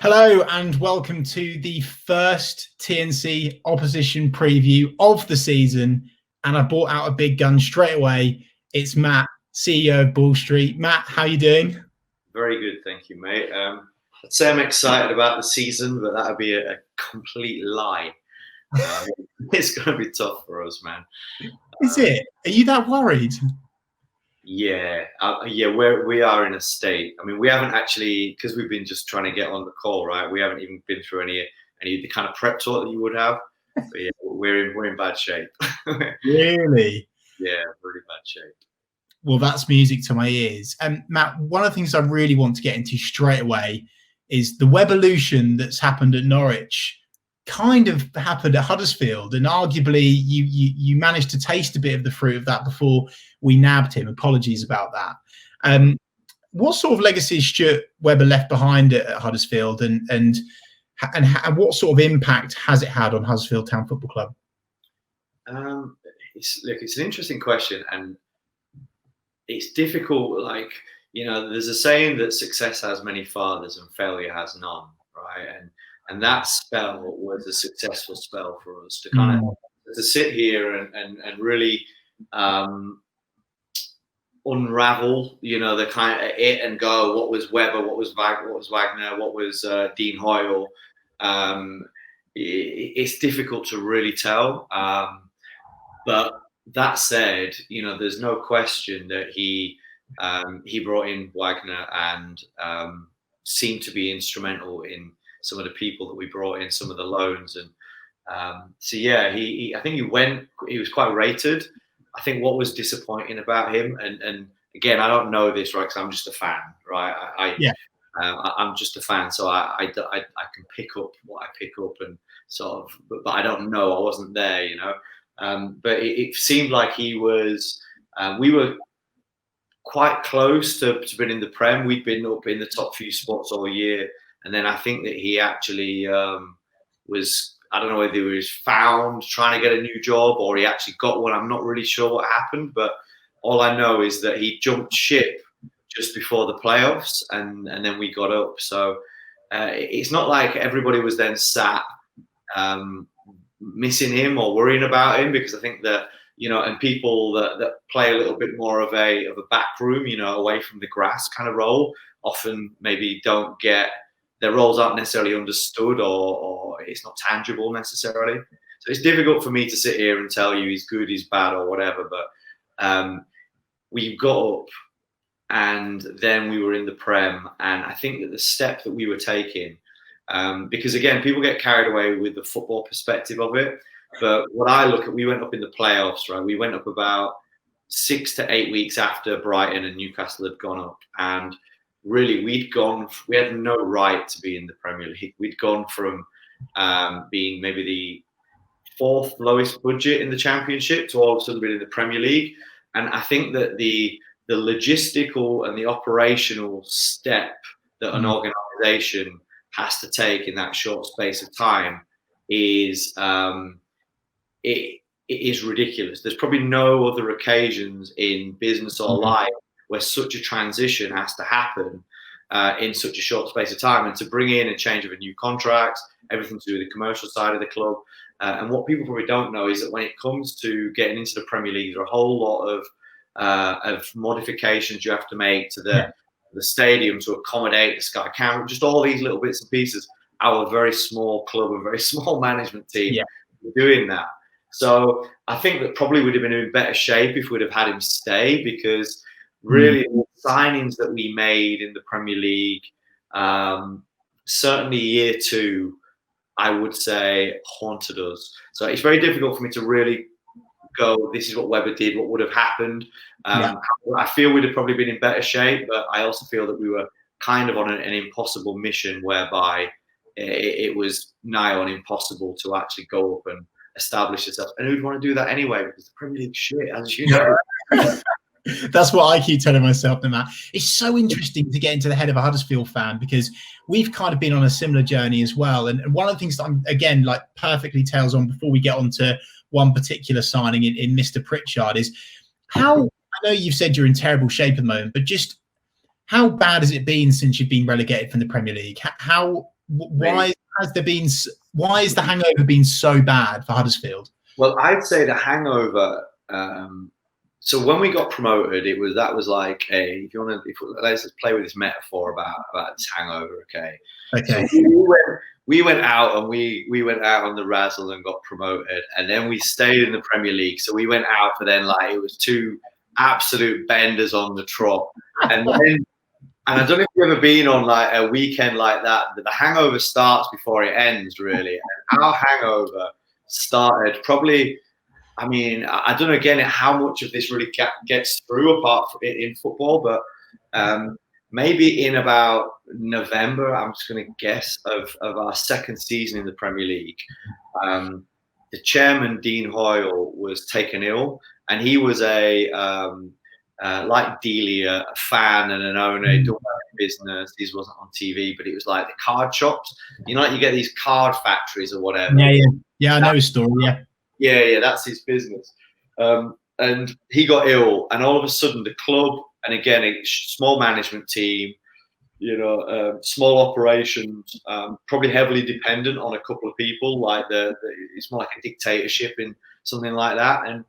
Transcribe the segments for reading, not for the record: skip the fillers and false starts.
Hello and welcome to the first TNC opposition preview of the season, and I brought out a big gun straight away. It's Matt, CEO of Ball Street. Matt, how you doing? Very good, thank you, mate. I'd say I'm excited about the season, but that would be a complete lie. It's going to be tough for us, man. Is it? Are you that worried? Yeah, we are in a state. I mean, we haven't actually, because we've been just trying to get on the call, right? We haven't even been through any of the kind of prep talk that you would have. But yeah, we're in bad shape. Really? Yeah, really bad shape. Well, that's music to my ears. Matt, one of the things I really want to get into straight away is the Wevolution that's happened at Norwich. Kind of happened at Huddersfield, and arguably you managed to taste a bit of the fruit of that before we nabbed him. Apologies about that. What sort of legacy has Stuart Webber left behind at Huddersfield, and what sort of impact has it had on Huddersfield Town Football Club? It's an interesting question, and it's difficult. Like, there's a saying that success has many fathers and failure has none, right? And that spell was a successful spell for us to kind of to sit here and really unravel, the kind of it and go. What was Webber? What was Wagner? What was Dean Hoyle? It's difficult to really tell. But that said, there's no question that he brought in Wagner and seemed to be instrumental in some of the people that we brought in, some of the loans, and so yeah, I think he was quite rated. I think what was disappointing about him, and again, I don't know this, right? Because I'm just a fan, right? I'm just a fan, so I can pick up what I pick up and sort of, but I don't know. I wasn't there, but it seemed like he was. We were quite close to being in the Prem. We'd been up in the top few spots all year. And then I think that he actually was, I don't know whether he was found trying to get a new job or he actually got one. I'm not really sure what happened, but all I know is that he jumped ship just before the playoffs and then we got up. So it's not like everybody was then sat missing him or worrying about him, because I think that, and people that play a little bit more of a back room, away from the grass kind of role, often maybe don't get, their roles aren't necessarily understood or it's not tangible necessarily. So it's difficult for me to sit here and tell you he's good, he's bad or whatever, but we got up and then we were in the Prem, and I think that the step that we were taking, because again, people get carried away with the football perspective of it, but what I look at, we went up in the playoffs, right? We went up about 6 to 8 weeks after Brighton and Newcastle had gone up, and really, we had no right to be in the Premier League. We'd gone from being maybe the 4th lowest budget in the Championship to all of a sudden being in the Premier League. And I think that the logistical and the operational step that an organisation has to take in that short space of time is it is ridiculous. There's probably no other occasions in business or life where such a transition has to happen in such a short space of time, and to bring in a change of a new contract, everything to do with the commercial side of the club. And what people probably don't know is that when it comes to getting into the Premier League, there are a whole lot of modifications you have to make to the stadium to accommodate the Sky camera, just all these little bits and pieces. Our very small club and very small management team doing that. So I think that probably would have been in better shape if we'd have had him stay, because really, the signings that we made in the Premier League, certainly year 2, I would say haunted us. So it's very difficult for me to really go, this is what Webber did, what would have happened. I feel we'd have probably been in better shape, but I also feel that we were kind of on an impossible mission whereby it was nigh on impossible to actually go up and establish yourself. And who'd want to do that anyway? Because the Premier League shit, as you know. That's what I keep telling myself, Matt. It's so interesting to get into the head of a Huddersfield fan, because we've kind of been on a similar journey as well. And one of the things that I'm, again, like perfectly tails on before we get on to one particular signing in Mr. Pritchard is how, I know you've said you're in terrible shape at the moment, but just how bad has it been since you've been relegated from the Premier League? Why is the hangover been so bad for Huddersfield? Well, I'd say the hangover. So when we got promoted, that was like if you want to, let's just play with this metaphor about this hangover. Okay. Okay. So we went out and we went out on the razzle and got promoted, and then we stayed in the Premier League. So we went out for then like it was two absolute benders on the trot, and then. And I don't know if you've ever been on like a weekend like that, but the hangover starts before it ends, really. And our hangover started probably, I mean, I don't know again how much of this really gets through apart from in football, but maybe in about November, I'm just going to guess, of our second season in the Premier League. The chairman, Dean Hoyle, was taken ill, and he was like Delia, a fan and an owner. He done business. This wasn't on TV, but it was like the card shops. You know, like you get these card factories or whatever. Yeah. I know his story. Yeah. That's his business. And he got ill, and all of a sudden the club, and again a small management team, small operations, probably heavily dependent on a couple of people. Like it's more like a dictatorship in something like that, and.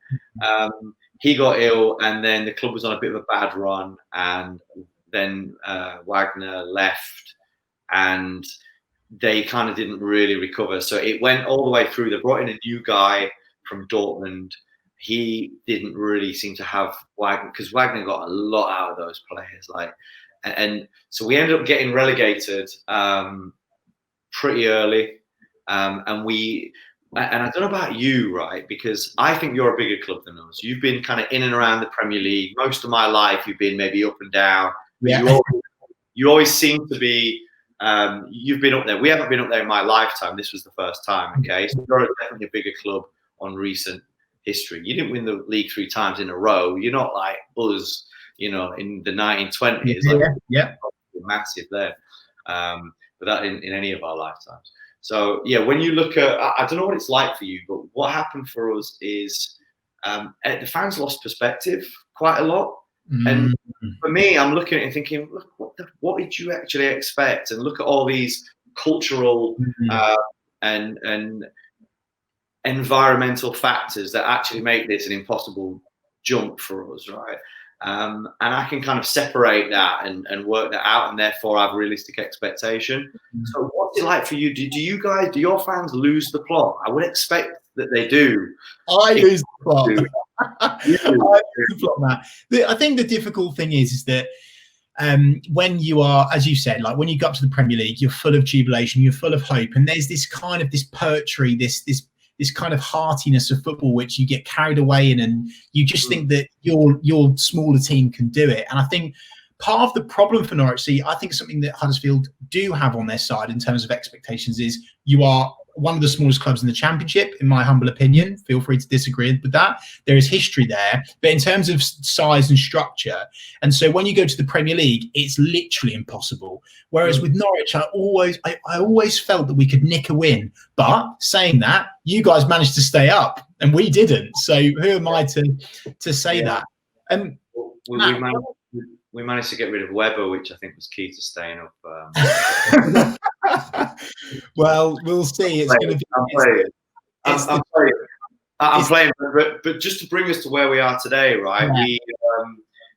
He got ill, and then the club was on a bit of a bad run, and then Wagner left, and they kind of didn't really recover. So it went all the way through. They brought in a new guy from Dortmund. He didn't really seem to have Wagner, because Wagner got a lot out of those players. And so we ended up getting relegated pretty early, and I don't know about you, right? Because I think you're a bigger club than us. You've been kind of in and around the Premier League. Most of my life, you've been maybe up and down. Yeah. You always seem to be, you've been up there. We haven't been up there in my lifetime. This was the first time, okay? So you're definitely a bigger club on recent history. You didn't win the league 3 times in a row. You're not like us, in the 1920s. Massive there. But that in any of our lifetimes. So, yeah, when you look at, I don't know what it's like for you, but what happened for us is the fans lost perspective quite a lot. And for me, I'm looking at it and thinking, look, what did you actually expect? And look at all these cultural and environmental factors that actually make this an impossible jump for us, right? And I can kind of separate that and work that out, and therefore have realistic expectation. So what's it like for you? Do your fans lose the plot? I would expect that they do. I lose the plot. I lose the plot, Matt. I think the difficult thing is that when you are, as you said, like when you go up to the Premier League, you're full of jubilation, you're full of hope, and there's this kind of this poetry, this kind of heartiness of football, which you get carried away in, and you just think that your smaller team can do it. And I think part of the problem for Norwich, I think something that Huddersfield do have on their side in terms of expectations is you are one of the smallest clubs in the Championship, in my humble opinion. Feel free to disagree with that. There is history there, but in terms of size and structure, and so when you go to the Premier League, it's literally impossible. Whereas with Norwich, I always felt that we could nick a win. But saying that, you guys managed to stay up, and we didn't. So who am I to say that? We managed to get rid of Webber, which I think was key to staying up. Well, we'll see. It's going to be. I'm playing, but just to bring us to where we are today, right? Yeah.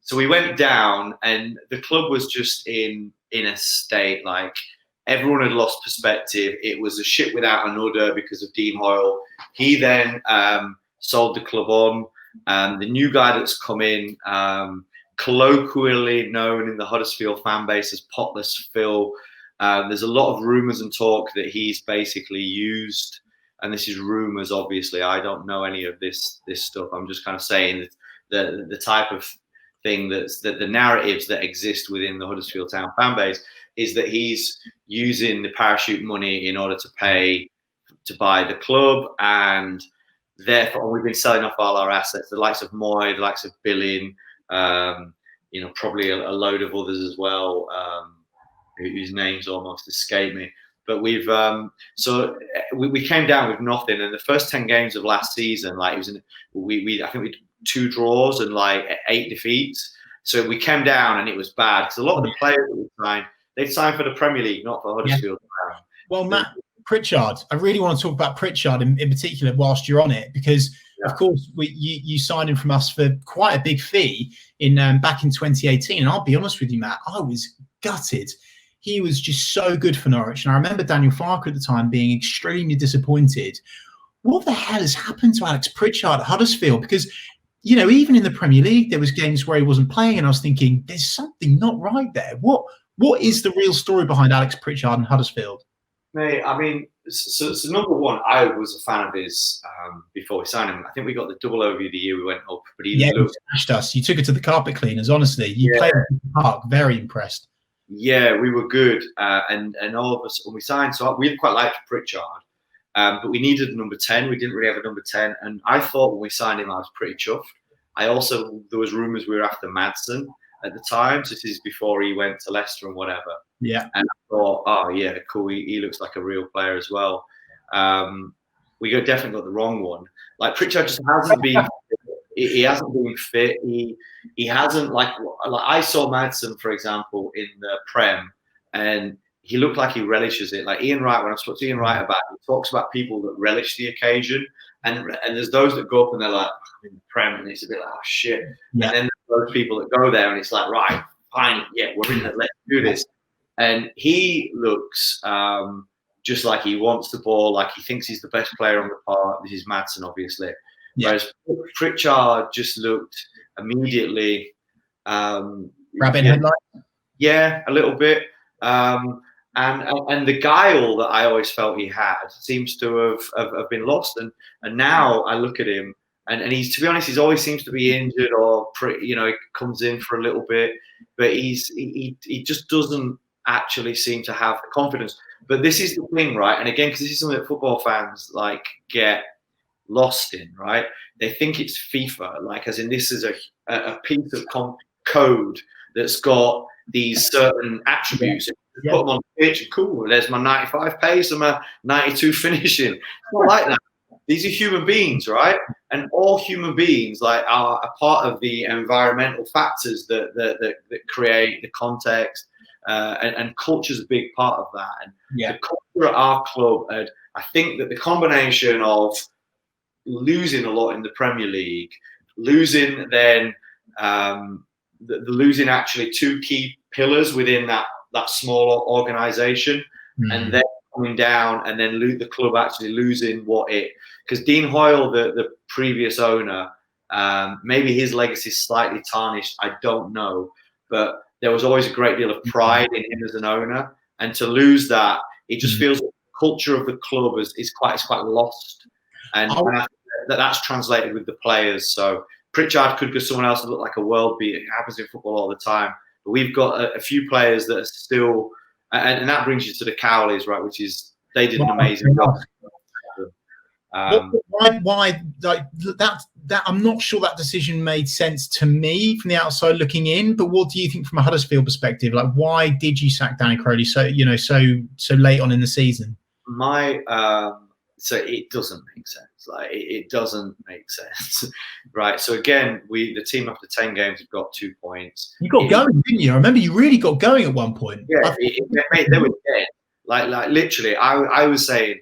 So we went down, and the club was just in a state like everyone had lost perspective. It was a ship without an udder because of Dean Hoyle. He then sold the club on. The new guy that's come in, colloquially known in the Huddersfield fan base as Potless Phil. There's a lot of rumours and talk that he's basically used, and this is rumours, obviously. I don't know any of this stuff. I'm just kind of saying that the type of thing that the narratives that exist within the Huddersfield Town fan base is that he's using the parachute money in order to pay to buy the club, and therefore we've been selling off all our assets, the likes of Moy, the likes of Billing, probably a load of others as well, whose names almost escape me. But we came down with nothing, and the first 10 games of last season, like it was, I think we had 2 draws and like 8 defeats. So we came down and it was bad because a lot of the players that we signed, they'd signed for the Premier League, not for Huddersfield. Well, Matt, Pritchard, I really want to talk about Pritchard in particular whilst you're on it, because of course you signed him from us for quite a big fee in back in 2018. And I'll be honest with you, Matt, I was gutted. He was just so good for Norwich. And I remember Daniel Farke at the time being extremely disappointed. What the hell has happened to Alex Pritchard at Huddersfield? Because, you know, even in the Premier League, there was games where he wasn't playing, and I was thinking, there's something not right there. What is the real story behind Alex Pritchard and Huddersfield? Mate, I mean, so number one, I was a fan of his before we signed him. I think we got the double over the year we went up, but he smashed us. You took it to the carpet cleaners, honestly. You played in the park, very impressed. Yeah, we were good, and all of us when we signed, so we quite liked Pritchard, but we needed a number 10. We didn't really have a number 10, and I thought when we signed him, I was pretty chuffed. There was rumours we were after Madsen at the time, so this is before he went to Leicester and whatever. Yeah. And I thought, oh yeah, cool. He looks like a real player as well. We definitely got the wrong one. Like Pritchard just hasn't been. He hasn't been fit. He hasn't like I saw Madsen, for example, in the Prem, and he looked like he relishes it. Like Ian Wright, when I spoke to Ian Wright about it, he talks about people that relish the occasion, and there's those that go up and they're like, I'm in the Prem, and it's a bit like, oh shit. Yeah. And then there's those people that go there and it's like, right, fine, yeah, we're in it, let's do this. And he looks just like he wants the ball, like he thinks he's the best player on the park. This is Madsen, obviously. Yeah. Whereas Pritchard just looked immediately rabbit headlight. Yeah, a little bit. And the guile that I always felt he had seems to have been lost. And now I look at him and he's, to be honest, he always seems to be injured or he comes in for a little bit, but he just doesn't actually seem to have confidence. But this is the thing, right? And again, because this is something that football fans like get lost in, right? They think it's FIFA, like as in this is a piece of code that's got these certain attributes. Yeah. Put them on the pitch, cool. There's my 95 pace and my 92 finishing. It's not like that. These are human beings, right? And all human beings like are a part of the environmental factors that create the context. And culture is a big part of that. And the culture at our club, I think that the combination of losing a lot in the Premier League, losing then losing actually two key pillars within that smaller organisation, and then coming down, and then the club actually losing because Dean Hoyle, the previous owner, maybe his legacy is slightly tarnished. I don't know, but there was always a great deal of pride in him as an owner, and to lose that, it just feels like the culture of the club is quite lost, and I think that's translated with the players. So Pritchard could go someone else that look like a world beater. It happens in football all the time. But we've got a few players that are still, and that brings you to the Cowleys, right? Which is they did an amazing job. Why like that? I'm not sure that decision made sense to me from the outside looking in. But what do you think from a Huddersfield perspective? Like, why did you sack Danny Crowley so late on in the season? So it doesn't make sense. Like it doesn't make sense, right? So again, the team after 10 games have got 2 points. You got going, didn't you? I remember you really got going at one point. Yeah, they were dead. Like literally, I was saying.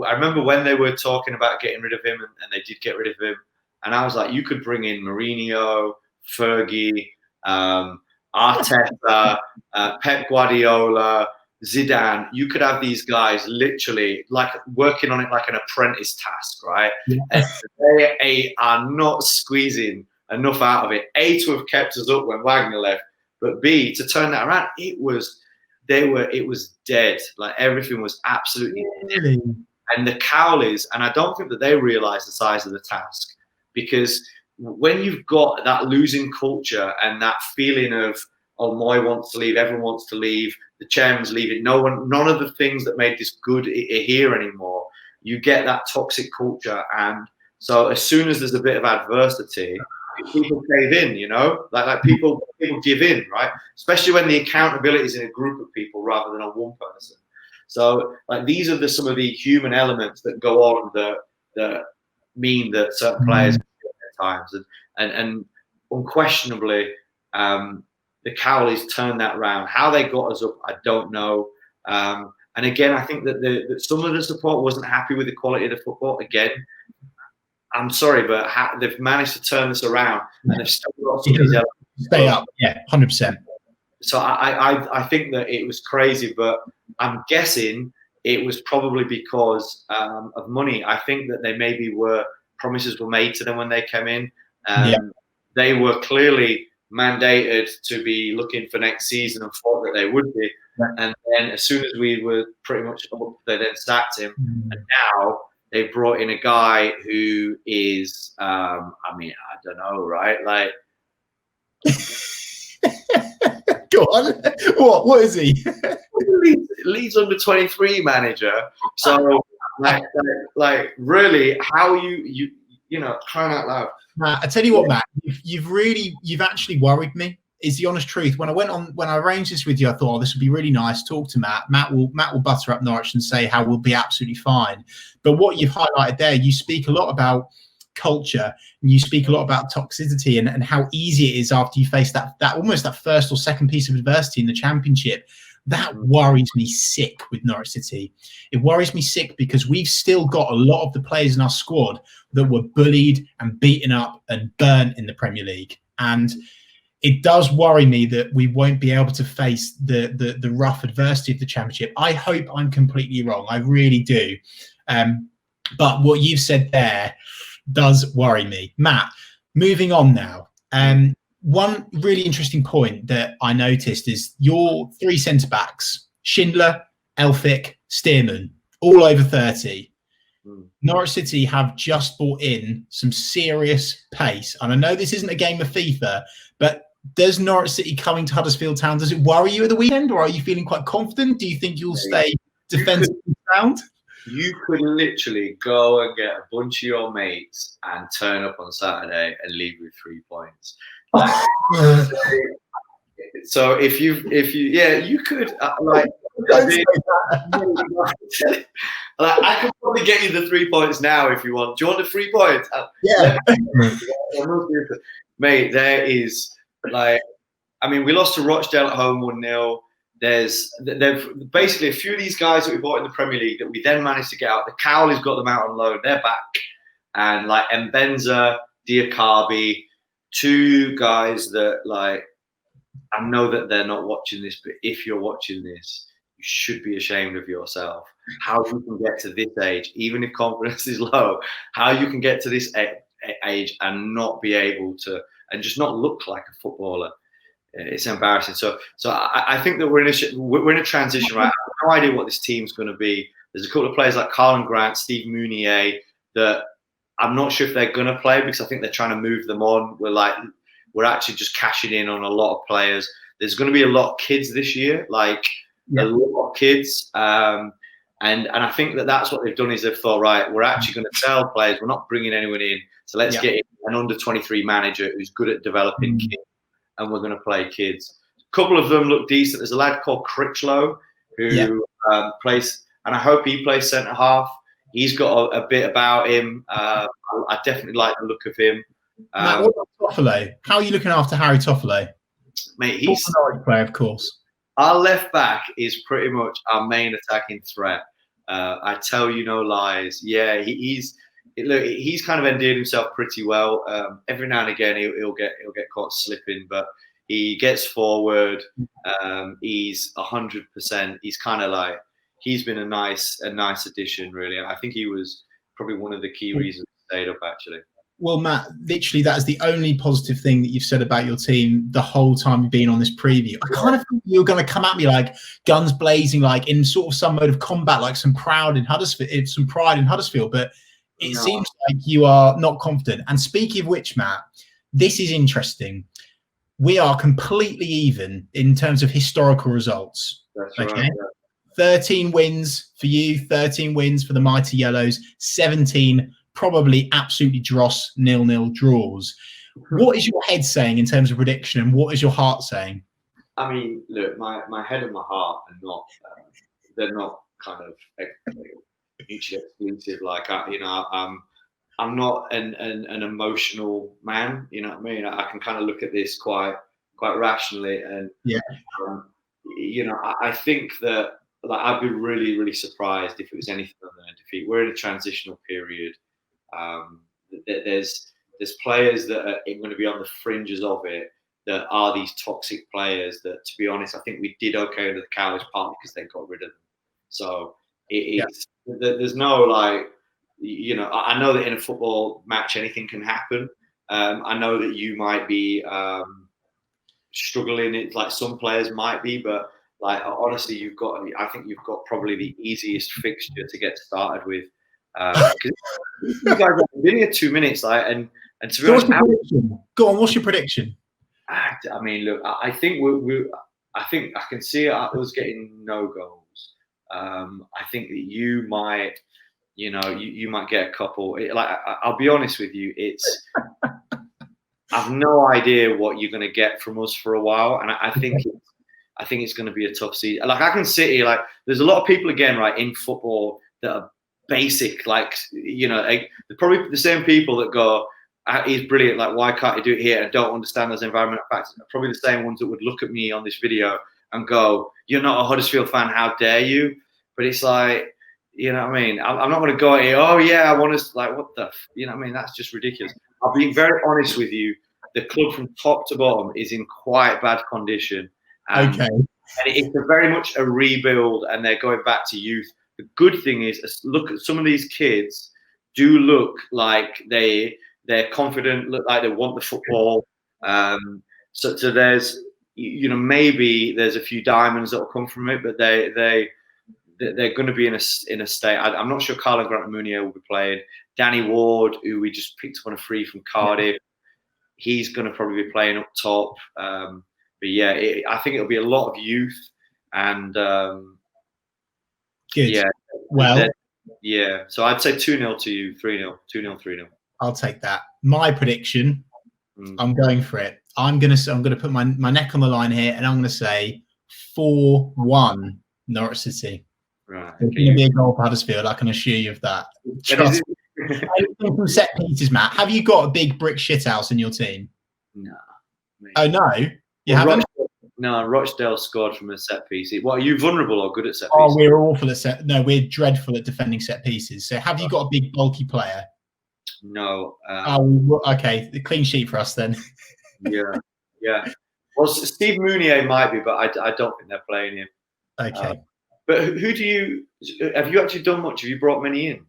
I remember when they were talking about getting rid of him, and they did get rid of him. And I was like, you could bring in Mourinho, Fergie, Arteta, Pep Guardiola, Zidane. You could have these guys literally like working on it like an apprentice task, right? Yeah. And they are not squeezing enough out of it. A, to have kept us up when Wagner left, but B, to turn that around, it was dead. Like everything was absolutely dead. And the Cowleys, and I don't think that they realise the size of the task, because when you've got that losing culture and that feeling of, oh, Moy wants to leave, everyone wants to leave, the chairman's leaving, none of the things that made this good are here anymore. You get that toxic culture, and so as soon as there's a bit of adversity, people cave in, like people give in, right? Especially when the accountability is in a group of people rather than on one person. So, like, these are some of the human elements that go on that mean that certain players at times, and unquestionably, The Cowleys turned that round. How they got us up, I don't know. And again, I think that some of the support wasn't happy with the quality of the football. Again, I'm sorry, but they've managed to turn this around, and they've still got some of these elements. Stay up, yeah, 100%. So I think that it was crazy, but I'm guessing it was probably because of money. I think that they maybe promises were made to them when they came in. They were clearly mandated to be looking for next season and thought that they would be. And then as soon as we were pretty much up, they then sacked him. And now they brought in a guy who is, I don't know, right? Like, go on. What is he? Leeds under 23 manager. So, like, really, how you crying out loud. I tell you what, Matt, you've actually worried me. Is the honest truth. When I arranged this with you, I thought, oh, this would be really nice. Talk to Matt. Matt will butter up Norwich and say how we'll be absolutely fine. But what you've highlighted there, you speak a lot about culture and you speak a lot about toxicity and how easy it is after you face that almost that first or second piece of adversity in the Championship. That worries me sick with Norwich City. It worries me sick because we've still got a lot of the players in our squad that were bullied and beaten up and burnt in the Premier League. And it does worry me that we won't be able to face the rough adversity of the Championship. I hope I'm completely wrong. I really do. But what you've said there does worry me. Matt, moving on now. One really interesting point that I noticed is your three centre-backs, Schindler, Elphick, Stearman, all over 30. Norwich City have just brought in some serious pace. And I know this isn't a game of FIFA, but does Norwich City coming to Huddersfield Town, does it worry you at the weekend, or are you feeling quite confident? Do you think you'll stay defensively sound? You could literally go and get a bunch of your mates and turn up on Saturday and leave with 3 points. So if you you could like I could probably get you the 3 points now if you want. Do you want the 3 points? Yeah. Mate, there is like, I mean, we lost to Rochdale at home 1-0. They've basically a few of these guys that we bought in the Premier League that we then managed to get out. The Cowleys got them out on loan. They're back. And like Mbenza, Diakabi, two guys that like, I know that they're not watching this, but if you're watching this, you should be ashamed of yourself. How you can get to this age, even if confidence is low, how you can get to this age and not be able to, and just not look like a footballer. It's embarrassing. So I think that we're in a transition, right? I have no idea what this team's going to be. There's a couple of players like Carlin Grant, Steve Mounier that I'm not sure if they're going to play because I think they're trying to move them on. We're actually just cashing in on a lot of players. There's going to be a lot of kids this year, a lot of kids. And I think that's what they've done is they've thought, right, we're actually going to sell players. We're not bringing anyone in. So let's get an under-23 manager who's good at developing kids, and we're going to play kids. A couple of them look decent. There's a lad called Critchlow who plays, and I hope he plays centre-half. He's got a bit about him. I definitely like the look of him. Matt, what about Toffolo? How are you looking after Harry Toffolo? Mate, he's a Norwich player, of course. Our left back is pretty much our main attacking threat. I tell you no lies. Yeah, he's kind of endeared himself pretty well. Every now and again, he'll get caught slipping, but he gets forward. He's 100%. He's kind of like, he's been a nice addition, really. I think he was probably one of the key reasons he stayed up, actually. Well, Matt, literally that is the only positive thing that you've said about your team the whole time you've been on this preview. I kind of think you were going to come at me like guns blazing, like in sort of some mode of combat, like some pride in Huddersfield, but it seems like you are not confident. And speaking of which, Matt, this is interesting. We are completely even in terms of historical results. That's okay. Right, yeah. 13 wins for you, 13 wins for the Mighty Yellows, 17 probably absolutely dross 0-0 draws. What is your head saying in terms of prediction, and what is your heart saying? I mean, look, my head and my heart are not, they're not kind of mutually exclusive. Like, I'm not an emotional man, you know what I mean? I can kind of look at this quite quite rationally. And Yeah. you know, I think that like I'd be really, really surprised if it was anything other than a defeat. We're in a transitional period. Um, there's players that are going to be on the fringes of it that are these toxic players that, to be honest, I think we did okay under the Cowboys partly because they got rid of them. So it's there's no like, you know, I know that in a football match anything can happen. I know that you might be struggling, it like some players might be, but like honestly, I think you've got probably the easiest fixture to get started with. Because you guys have been here 2 minutes, like, and to be So honest, go on. What's your prediction? I mean, look, I think I think I can see us getting no goals. I think that you might, you know, you might get a couple. I'll be honest with you, I've no idea what you're going to get from us for a while, and I think it's going to be a tough season. Like I can sit here, like there's a lot of people again, right, in football that are basic, like, you know, like, they're probably the same people that go, he's brilliant, like why can't he do it here, and don't understand those environmental factors. They're probably the same ones that would look at me on this video and go, you're not a Huddersfield fan, how dare you? But it's like, you know what I mean? I'm not going to go here, oh yeah, I want to, like, what the, you know what I mean? That's just ridiculous. I'll be very honest with you. The club from top to bottom is in quite bad condition. Okay. And it's very much a rebuild, and they're going back to youth. The good thing is, look at some of these kids do look like they're confident, look like they want the football. So there's, you know, maybe there's a few diamonds that will come from it, but they're going to be in a state. I'm not sure Carlo Grant-Munier will be playing. Danny Ward, who we just picked up on a free from Cardiff, he's going to probably be playing up top. But yeah, I think it'll be a lot of youth and good. Yeah. Well, yeah. So I'd say 2-0 to you, 3-0, 2-0, 3-0. I'll take that. My prediction, I'm going for it. I'm gonna put my neck on the line here, and I'm gonna say 4-1 Norwich City. Right. There's going to be a goal for Huddersfield. I can assure you of that. Trust me. From set pieces, Matt. Have you got a big brick shithouse in your team? No. Oh no, you haven't. No, Rochdale scored from a set piece. What, are you vulnerable or good at set pieces? Oh, we're awful at set. No, we're dreadful at defending set pieces. So, have you got a big bulky player? No. Okay. The clean sheet for us then. Yeah. Well, Steve Mounier might be, but I don't think they're playing him. Okay. But who do you have you actually done much? Have you brought many in?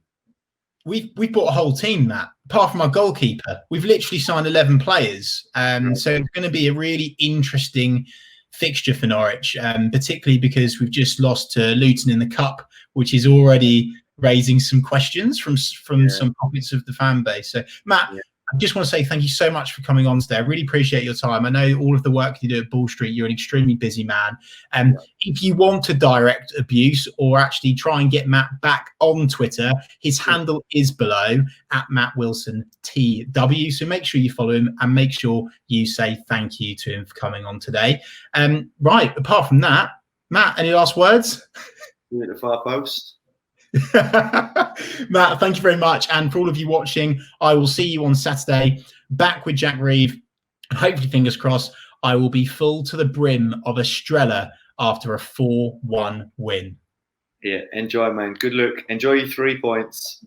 We've bought a whole team, Matt. Apart from our goalkeeper, we've literally signed 11 players. So it's going to be a really interesting fixture for Norwich, particularly because we've just lost to Luton in the Cup, which is already raising some questions from some pockets of the fan base. So, Matt, I just want to say thank you so much for coming on today. I really appreciate your time. I know all of the work you do at Ball Street. You're an extremely busy man. If you want to direct abuse or actually try and get Matt back on Twitter, his handle is below @MattWilsonTW. So make sure you follow him and make sure you say thank you to him for coming on today. Right. Apart from that, Matt, any last words? At the far post. Matt, thank you very much. And for all of you watching, I will see you on Saturday back with Jack Reeve. Hopefully, fingers crossed, I will be full to the brim of Estrella after a 4-1 win. Yeah, enjoy, man. Good luck. Enjoy your 3 points.